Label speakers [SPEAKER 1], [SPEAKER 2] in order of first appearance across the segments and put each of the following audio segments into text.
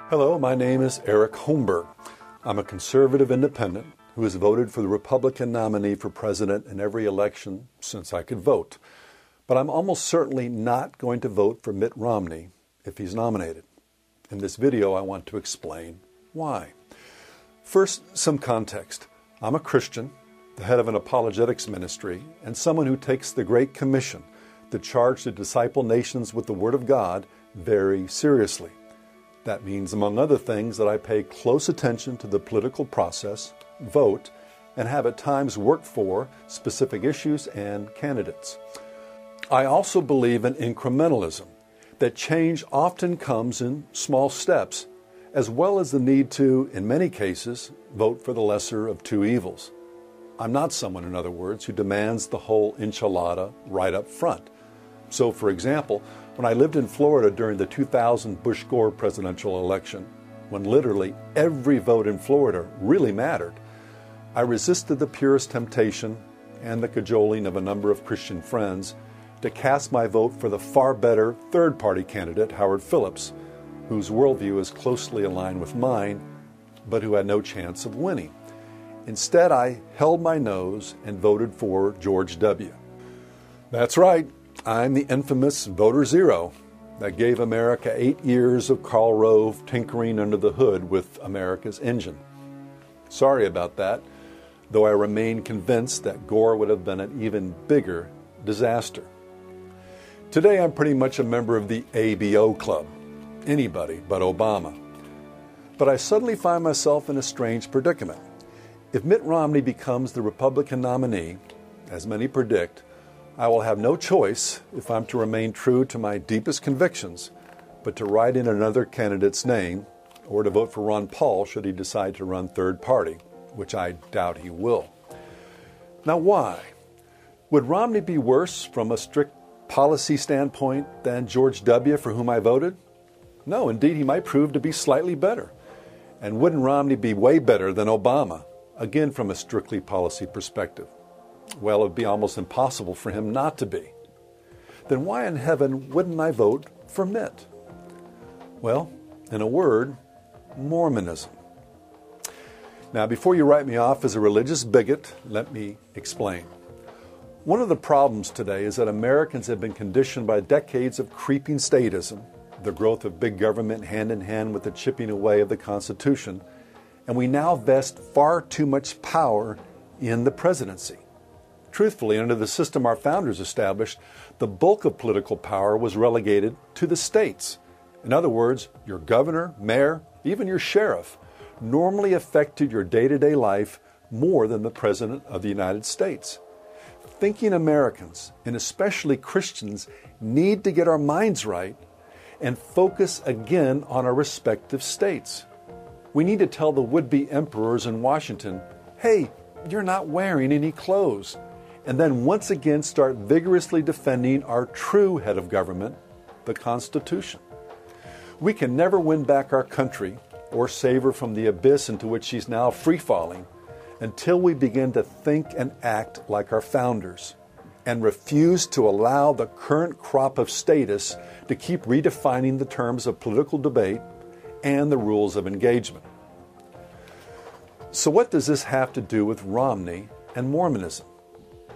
[SPEAKER 1] Hello, my name is Eric Holmberg. I'm a conservative independent who has voted for the Republican nominee for president in every election since I could vote. But I'm almost certainly not going to vote for Mitt Romney if he's nominated. In this video, I want to explain why. First, some context. I'm a Christian, the head of an apologetics ministry, and someone who takes the Great Commission, the charge to disciple nations with the Word of God, very seriously. That means, among other things, that I pay close attention to the political process, vote, and have at times worked for specific issues and candidates. I also believe in incrementalism, that change often comes in small steps, as well as the need to, in many cases, vote for the lesser of two evils. I'm not someone, in other words, who demands the whole enchilada right up front. So, for example, when I lived in Florida during the 2000 Bush-Gore presidential election, when literally every vote in Florida really mattered, I resisted the purest temptation and the cajoling of a number of Christian friends to cast my vote for the far better third-party candidate, Howard Phillips, whose worldview is closely aligned with mine, but who had no chance of winning. Instead, I held my nose and voted for George W. That's right. I'm the infamous voter zero that gave America 8 years of Karl Rove tinkering under the hood with America's engine. Sorry about that, though I remain convinced that Gore would have been an even bigger disaster. Today I'm pretty much a member of the ABO club, anybody but Obama. But I suddenly find myself in a strange predicament. If Mitt Romney becomes the Republican nominee, as many predict, I will have no choice, if I'm to remain true to my deepest convictions, but to write in another candidate's name, or to vote for Ron Paul should he decide to run third party, which I doubt he will. Now why? Would Romney be worse from a strict policy standpoint than George W., for whom I voted? No, indeed, he might prove to be slightly better. And wouldn't Romney be way better than Obama, again from a strictly policy perspective? Well, it would be almost impossible for him not to be. Then why in heaven wouldn't I vote for Mitt? Well, in a word, Mormonism. Now, before you write me off as a religious bigot, let me explain. One of the problems today is that Americans have been conditioned by decades of creeping statism, the growth of big government hand in hand with the chipping away of the Constitution, and we now vest far too much power in the presidency. Truthfully, under the system our founders established, the bulk of political power was relegated to the states. In other words, your governor, mayor, even your sheriff normally affected your day-to-day life more than the President of the United States. Thinking Americans, and especially Christians, need to get our minds right and focus again on our respective states. We need to tell the would-be emperors in Washington, hey, you're not wearing any clothes. And then once again start vigorously defending our true head of government, the Constitution. We can never win back our country or save her from the abyss into which she's now free-falling until we begin to think and act like our founders and refuse to allow the current crop of statists to keep redefining the terms of political debate and the rules of engagement. So what does this have to do with Romney and Mormonism?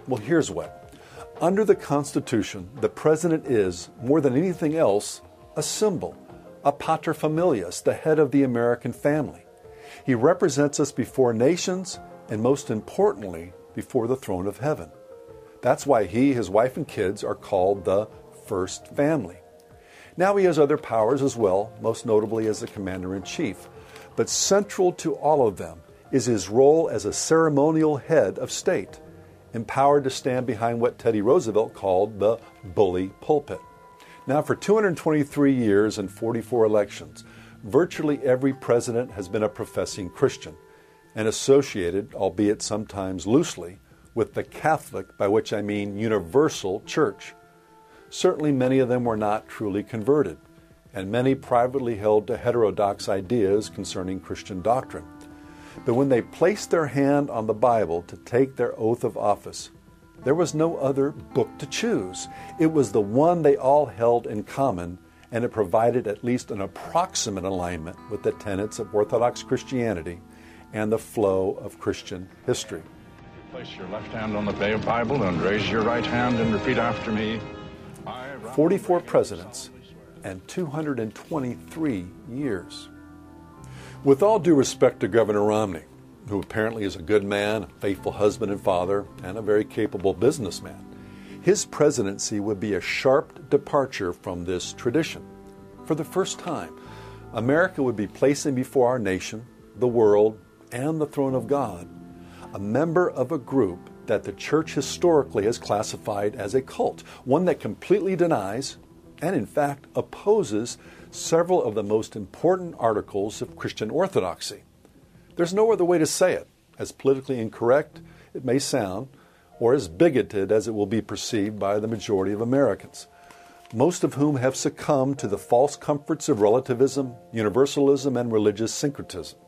[SPEAKER 1] Well, here's what. Under the Constitution, the president is, more than anything else, a symbol, a paterfamilias, the head of the American family. He represents us before nations and, most importantly, before the throne of heaven. That's why he, his wife, and kids are called the first family. Now he has other powers as well, most notably as the commander-in-chief. But central to all of them is his role as a ceremonial head of state, empowered to stand behind what Teddy Roosevelt called the bully pulpit. Now, for 223 years and 44 elections, virtually every president has been a professing Christian and associated, albeit sometimes loosely, with the Catholic, by which I mean universal, church. Certainly many of them were not truly converted, and many privately held to heterodox ideas concerning Christian doctrine. But when they placed their hand on the Bible to take their oath of office, there was no other book to choose. It was the one they all held in common and it provided at least an approximate alignment with the tenets of Orthodox Christianity and the flow of Christian history.
[SPEAKER 2] Place your left hand on the Bible and raise your right hand and repeat after me.
[SPEAKER 1] 44 presidents and 223 years. With all due respect to Governor Romney, who apparently is a good man, a faithful husband and father, and a very capable businessman, his presidency would be a sharp departure from this tradition. For the first time, America would be placing before our nation, the world, and the throne of God a member of a group that the church historically has classified as a cult, one that completely denies and in fact opposes several of the most important articles of Christian orthodoxy. There's no other way to say it, as politically incorrect it may sound, or as bigoted as it will be perceived by the majority of Americans, most of whom have succumbed to the false comforts of relativism, universalism, and religious syncretism.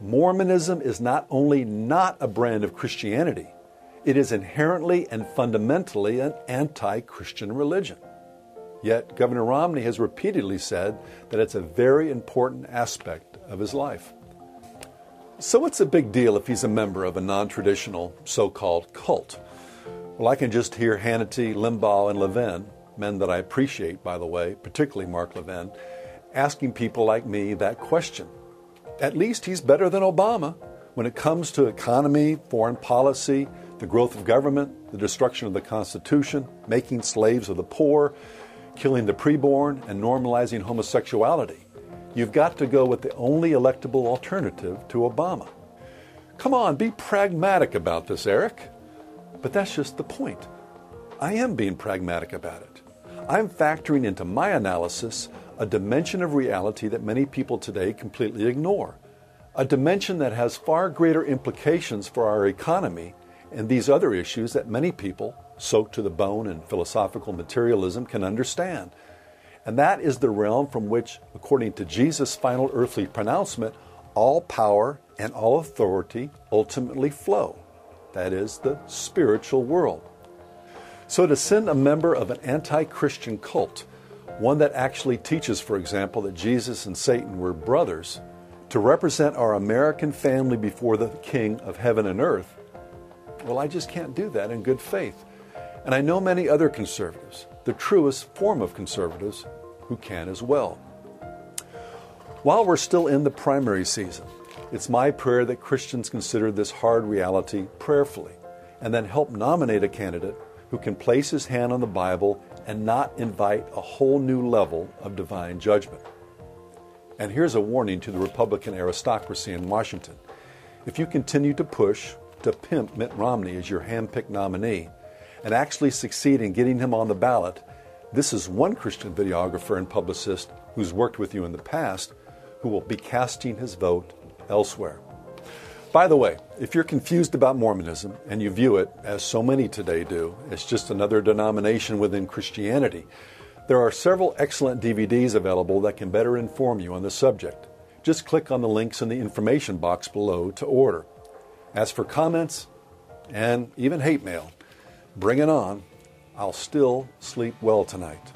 [SPEAKER 1] Mormonism is not only not a brand of Christianity, it is inherently and fundamentally an anti-Christian religion. Yet Governor Romney has repeatedly said that it's a very important aspect of his life. So what's the big deal if he's a member of a non-traditional so-called cult? Well, I can just hear Hannity, Limbaugh, and Levin, men that I appreciate, by the way, particularly Mark Levin, asking people like me that question. At least he's better than Obama when it comes to economy, foreign policy, the growth of government, the destruction of the Constitution, making slaves of the poor, killing the preborn, and normalizing homosexuality. You've got to go with the only electable alternative to Obama. Come on, be pragmatic about this, Eric. But that's just the point. I am being pragmatic about it. I'm factoring into my analysis a dimension of reality that many people today completely ignore, a dimension that has far greater implications for our economy and these other issues that many people, soaked to the bone in philosophical materialism, can understand. And that is the realm from which, according to Jesus' final earthly pronouncement, all power and all authority ultimately flow. That is the spiritual world. So to send a member of an anti-Christian cult, one that actually teaches, for example, that Jesus and Satan were brothers, to represent our American family before the King of heaven and earth, well, I just can't do that in good faith. And I know many other conservatives, the truest form of conservatives, who can as well. While we're still in the primary season, it's my prayer that Christians consider this hard reality prayerfully and then help nominate a candidate who can place his hand on the Bible and not invite a whole new level of divine judgment. And here's a warning to the Republican aristocracy in Washington. If you continue to push to pimp Mitt Romney as your hand-picked nominee and actually succeed in getting him on the ballot, this is one Christian videographer and publicist who's worked with you in the past who will be casting his vote elsewhere. By the way, if you're confused about Mormonism and you view it, as so many today do, as just another denomination within Christianity, there are several excellent DVDs available that can better inform you on the subject. Just click on the links in the information box below to order. As for comments and even hate mail, bring it on. I'll still sleep well tonight.